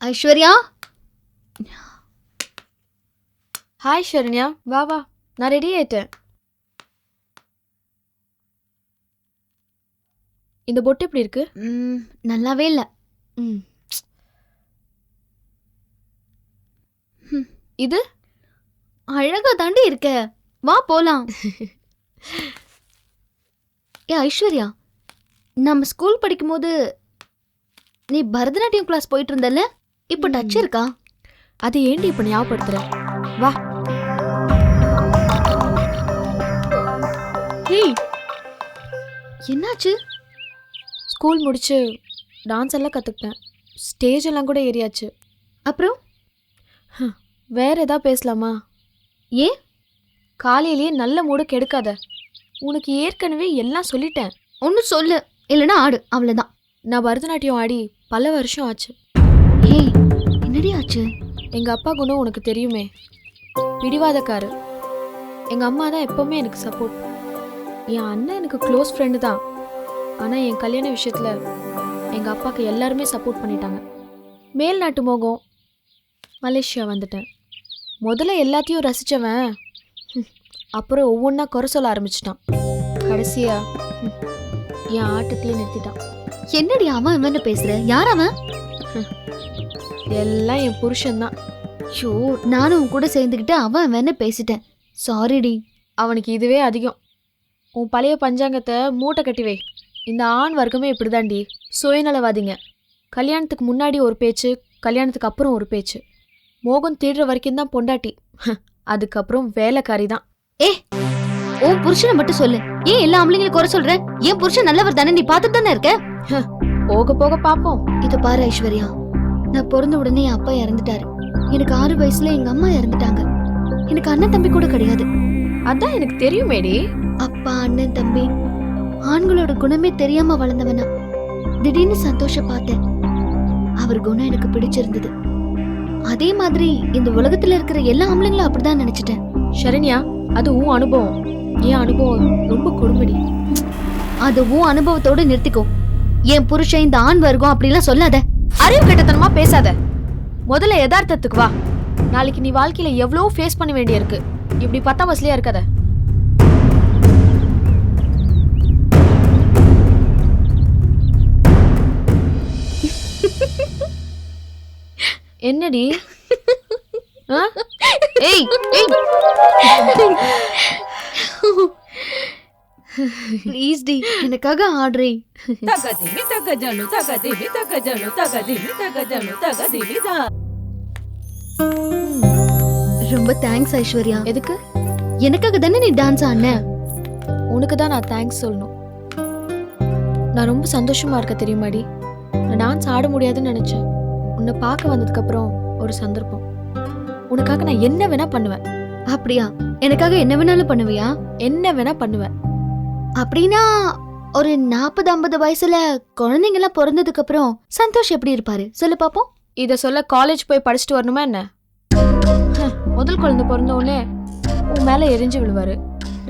Aishwarya, hi Sharanya, வா வா, நான் ரெடி ஆயிட்டேன். இந்த பொட்டு எப்படி இருக்கு? நல்லாவே இல்லை. ம். இது அழகா தாண்டி இருக்க. வா போலாம். ஏ ஐஸ்வர்யா, நம்ம ஸ்கூல் படிக்கும்போது நீ பரதநாட்டியம் கிளாஸ் போயிட்டு இருந்தல, இப்போ டச் இருக்கா? அது ஏண்டி இப்ப ஞாபகப்படுத்துற? வா. ஹேய், என்னாச்சு? ஸ்கூல் முடிச்சு டான்ஸ் எல்லாம் கற்றுக்கிட்டேன். ஸ்டேஜ் எல்லாம் கூட ஏறியாச்சு. அப்புறம் வேற ஏதாவது பேசலாமா? ஏன்? காலையிலேயே நல்ல மூடு கெடுக்காத. உனக்கு ஏற்கனவே எல்லாம் சொல்லிட்டேன். ஒன்னு சொல்லு, இல்லைன்னா ஆடு, அவ்வளவுதான். நான் பரதநாட்டியம் ஆடி பல வருஷம் ஆச்சு. ஏய், என்னடி ஆச்சு? எங்கள் அப்பா குணம் உனக்கு தெரியுமே, பிடிவாதக்காரு. எங்கள் அம்மா தான் எப்போவுமே எனக்கு சப்போர்ட். என் அண்ணன் எனக்கு க்ளோஸ் ஃப்ரெண்டு தான். ஆனால் என் கல்யாண விஷயத்தில் எங்கள் அப்பாவுக்கு எல்லாருமே சப்போர்ட் பண்ணிட்டாங்க. மேல்நாட்டு மோகம், மலேசியா வந்துட்டேன். முதல்ல எல்லாத்தையும் ரசித்தவன் அப்புறம் ஒவ்வொன்றா குறை சொல்ல ஆரம்பிச்சிட்டான். கடைசியா என் ஆட்டத்தையே நிறுத்திட்டான். என்னடி அவன் இவன்னு பேசுற? யார் அவன்? எல்லாம் என் புருஷன்தான். ஷோ, நானும் உன் கூட சேர்ந்துக்கிட்டு அவன் இவன்னு பேசிட்டேன். சாரிடி. அவனுக்கு இதுவே அதிகம். உன் பழைய பஞ்சாங்கத்தை மூட்டை கட்டி வை. இந்த ஆண் வர்க்கமே இப்படிதாண்டி, சுயநலவாதிங்க. கல்யாணத்துக்கு முன்னாடி ஒரு பேச்சு, கல்யாணத்துக்கு அப்புறம் ஒரு பேச்சு. மோகம் தேடுற வரைக்கும் தான் பொண்டாட்டி, அதுக்கப்புறம் வேலைக்காரி தான். ஏ, உன் புருஷனை மட்டும் சொல்லு. ஏன் எல்லா ஆம்பளைங்களும் குறை சொல்ற? என் புருஷன் நல்லவர் தானே, நீ பார்த்துட்டு தானே இருக்க. போக போக பாப்போம். இத பாரு ஐஸ்வர்யா, நான் பிறந்த உடனே என் அப்பா இறந்துட்டாரு. எனக்கு 6 வயசுல எங்க அம்மா இறந்துட்டாங்க. எனக்கு அண்ணன் தம்பி கூட கிடையாது. அதான் எனக்கு தெரியுமேடி. அப்பா, அண்ணன், தம்பி, ஆண்களோட குணமே தெரியாம வளர்ந்தவனா. திடீர்னு சந்தோஷ பார்த்தேன். அவர் குணம் எனக்கு பிடிச்சிருந்தது. அதே மாதிரி இந்த உலகத்துல இருக்கிற எல்லா ஆம்பளைங்களும் அப்படிதான் நினைச்சிட்டேன். ஷரண்யா, அது உன் அனுபவம். என் அனுபவம் ரொம்ப கொடுமைடி. அது உன் அனுபவத்தோட நிறுத்திக்கோ. என் புருஷன் இந்த ஆண் வர்க்கம் அப்படிலாம் சொல்லாத. அறிவு கெட்டத்தனமா பேசாத. முதல்ல யதார்த்தத்துக்கு வா. நாளைக்கு நீ வாழ்க்கையில எவ்வளோ ஃபேஸ் பண்ண வேண்டியிருக்கு. இப்படி 10ஆம் வயசுலயா இருக்காத. என்னடி? ஏய் ஏய், ப்ளீஸ் டி, எனக்காக ஆடுறே. ரொம்ப தேங்க்ஸ் ஐஸ்வர்யா. எதுக்கு? எனக்காக தானே நீ டான்ஸ் ஆடுன. உனக்கு தான் நான் தேங்க்ஸ் சொல்லணும். நான் ரொம்ப சந்தோஷமா இருக்க தெரியுமாடி. நான் டான்ஸ் ஆட முடியாதுன்னு நினைச்சேன். உன்னை பார்க்க வந்ததுக்கு அப்புறம் ஒரு சந்தர்ப்பம். உனக்காக நான் என்ன வேணா பண்ணுவேன். அப்படியா? எனக்காக என்ன வேணாலும் பண்ணுவியா? என்ன வேணா பண்ணுவேன். அப்படின்னா ஒரு 40-50 வயசுல குழந்தைங்க எல்லாம் பிறந்ததுக்கு அப்புறம் சந்தோஷ் எப்படி இருப்பாரு சொல்லு பாப்போம். இத சொல்ல காலேஜ் போய் படிச்சுட்டு வரணுமா என்ன? முதல் குழந்தை பிறந்தோடனே உன் மேல எரிஞ்சு விழுவாரு.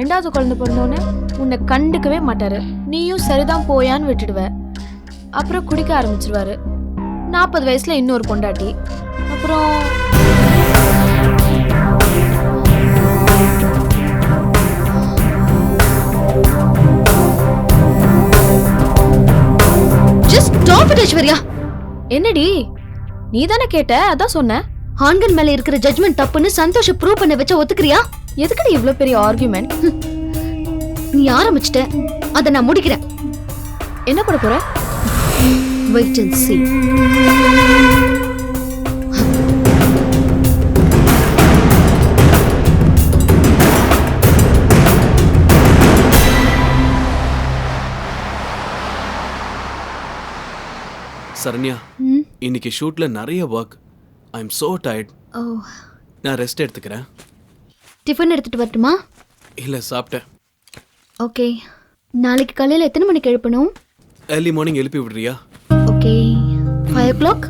2வது குழந்தை பிறந்தோடனே உன்னை கண்டுக்கவே மாட்டாரு. நீயும் சரிதான் போயான்னு விட்டுடுவ. அப்புறம் குடிக்க ஆரம்பிச்சிருவாரு. 40 வயசுல இன்னொரு பொண்டாட்டி. அப்புறம் ஜஸ்ட் ஸ்டாப் இட் ஐஸ்வர்யா. என்னடி, நீ தானே கேட்ட, அதான் சொன்னேன். ஆண்கள் மேல இருக்கிற ஜட்மெண்ட் தப்புன்னு சந்தோஷ ப்ரூவ் பண்ண வச்ச ஒத்துக்கிறியா? எதுக்குடி இவ்ளோ பெரிய ஆர்குமெண்ட்? நீ ஆரம்பிச்சிட்ட, அத நான் முடிக்கிறேன். என்ன பண்ண போற? Wait and see. சரண்யா, இன்னைக்கு ஷூட்ல நிறைய work. I am so tired. Oh, நான் ரெஸ்ட் எடுத்துக்கிறேன். டிஃபன் எடுத்துட்டு வரட்டுமா? இல்ல, சாப்பிட்டேன். ஓகே. நாளைக்கு காலையில எத்தனை மணிக்கு எழுப்பணும்? ஏர்லி மார்னிங் எழுப்பி விடுறியா? Okay, 5 o'clock.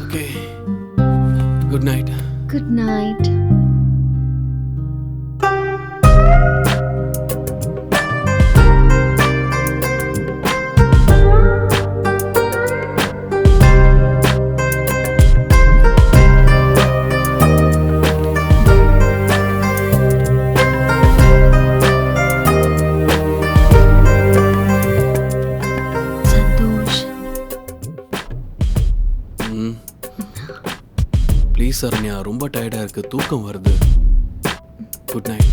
Okay, good night. Good night. Please Saranya, ரொம்ப டயர்டா இருக்கு, தூக்கம் வருது. Good night.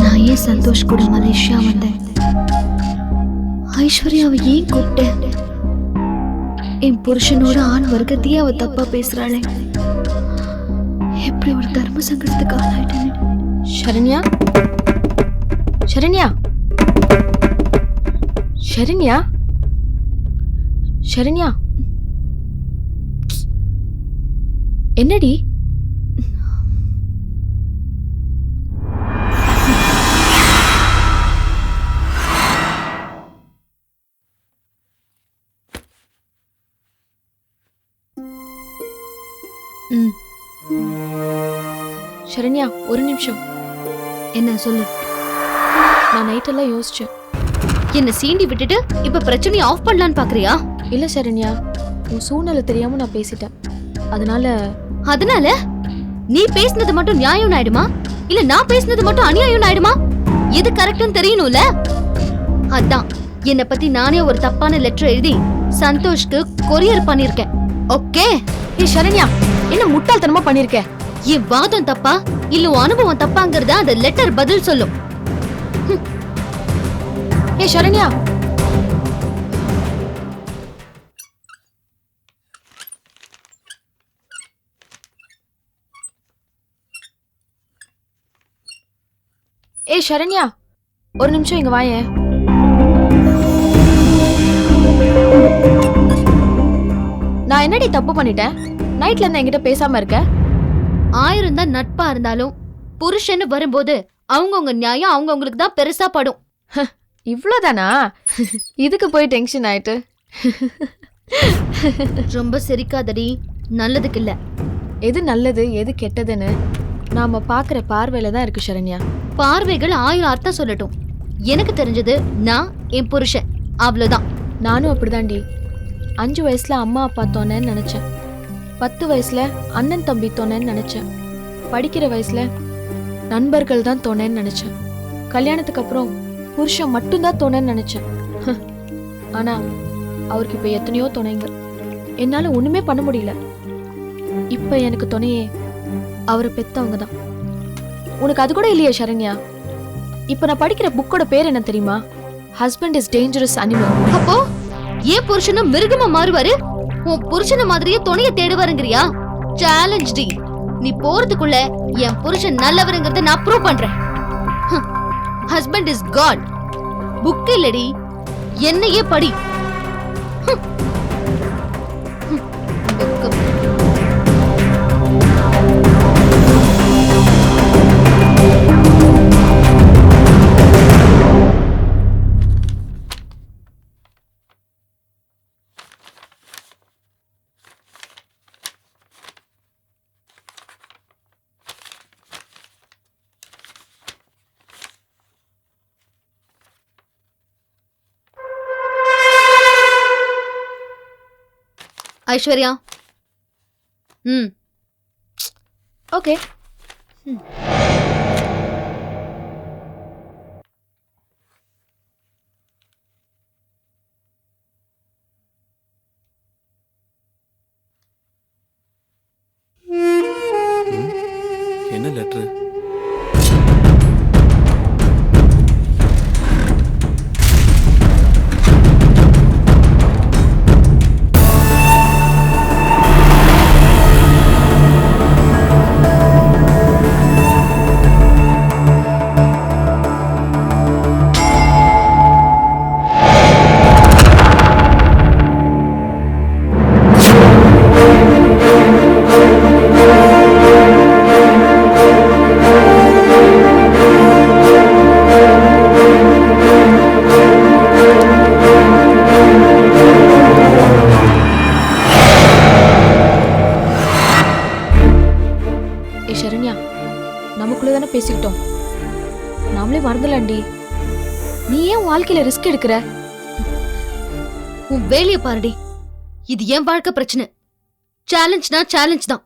நான் ஏன் சந்தோஷ் கூட மலேசியா வந்தேன்? ஐஸ்வர்யாவை ஏன் கூப்பிட்டேன்? என் புருஷனோட ஆண் வர்க்கத்தையே அவ தப்பா பேசுறாளே. எப்படி ஒரு தர்ம சங்கடத்துக்கு ஆளாயிட்டேன்னு. சரண்யா, சரண்யா, சரண்யா, சரண்யா, என்னடி? சரண்யா, ஒரு நிமிஷம். என்ன சொல்லு? நான் நைட்டெல்லாம் யோசிச்சேன். என்ன சீண்டி விட்டுட்டு இப்ப பிரச்சனையை ஆஃப் பண்ணலான்னு பாக்குறியா? இல்ல சரண்யா, உன் சூழ்நிலை தெரியாம நான் பேசிட்டேன். அதனால நீ பேசினது மட்டும் நியாயம் ஆயிடுமா, இல்ல நான் பேசினது மட்டும் அநியாயம் ஆயிடுமா? எது கரெக்ட்னு தெரியணும்ல. அதான் என்னை பத்தி நானே ஒரு தப்பான லெட்டர் எழுதி சந்தோஷ்க்கு கொரியர் பண்ணிருக்கேன். ஓகே? ஏ சரண்யா, என்ன முட்டாள்தனமா பண்ணிருக்க? என் வாதம் தப்பா இல்ல உன் அனுபவம் தப்பாங்கிறத அந்த லெட்டர் பதில் சொல்லும். ஏ சரண்யா, ஏ சரண்யா, ஒரு நிமிஷம் இங்க வாயேன். நான் என்னடி தப்பு பண்ணிட்டேன்? நைட்ல இருந்து என்கிட்ட பேசாம இருக்க? 1000 தான் நட்பா இருந்தாலும் புருஷன்னு வரும்போது அவங்கவுங்க நியாயம் அவங்கவுங்களுக்கு தான் பெருசா படும். இவ்வளவுதானா? இதுக்கு போய் டென்ஷன் ஆயிட்டு. ரொம்ப சிரிக்காதடி, நல்லதுக்கு இல்ல. எது நல்லது எது கெட்டதுன்னு நாம பாக்குற பார்வையில தான் இருக்கு சரண்யா. பார்வைகள் 1000 அர்த்தம் சொல்லட்டும். எனக்கு தெரிஞ்சது நான் என் புருஷன், அவ்வளவுதான். நானும் அப்படிதான்டி. 5 வயசுல அம்மா அப்பா தோணேன்னு நினைச்சேன். 10 வயசுல அண்ணன் தம்பி தோணேன்னு நினைச்சேன். படிக்கிற வயசுல நண்பர்கள் தான் தோணேன்னு நினைச்சேன். கல்யாணத்துக்கு அப்புறம் புருஷன் மட்டும்தான் தோணேன்னு நினைச்சேன். ஆனா அவருக்கு இப்ப எத்தனையோ துணைங்க. என்னால ஒண்ணுமே பண்ண முடியல. இப்ப எனக்கு துணையே அவரை பெத்தவங்க தான். உனக்கு அது கூட இல்லையா சரண்யா? இப்ப நான் படிக்கிற புக்கோட பேர் என்ன தெரியுமா? Husband is dangerous animal. அப்போ ஏன் புருஷனும் மிருகமா மாறுவாரு? உன் புருஷன மாதிரியே துணைய தேடுவாருங்கிறியா? Challenge D. நீ போறதுக்குள்ள என் புருஷன் நல்லவருங்கிறத நான் ப்ரூவ் பண்றேன். Husband is God. புக் இல்லடி, என்னையே படி. ஐஸ்வர்யா. ஓகே. என்ன லெட்டர்? ஏன் உன் வாழ்க்கையில ரிஸ்க் எடுக்கிற? உன் வேலைய பாருடி. இது என் வாழ்க்கை பிரச்சனை. சேலஞ்ச்னா சேலஞ்ச் தான்.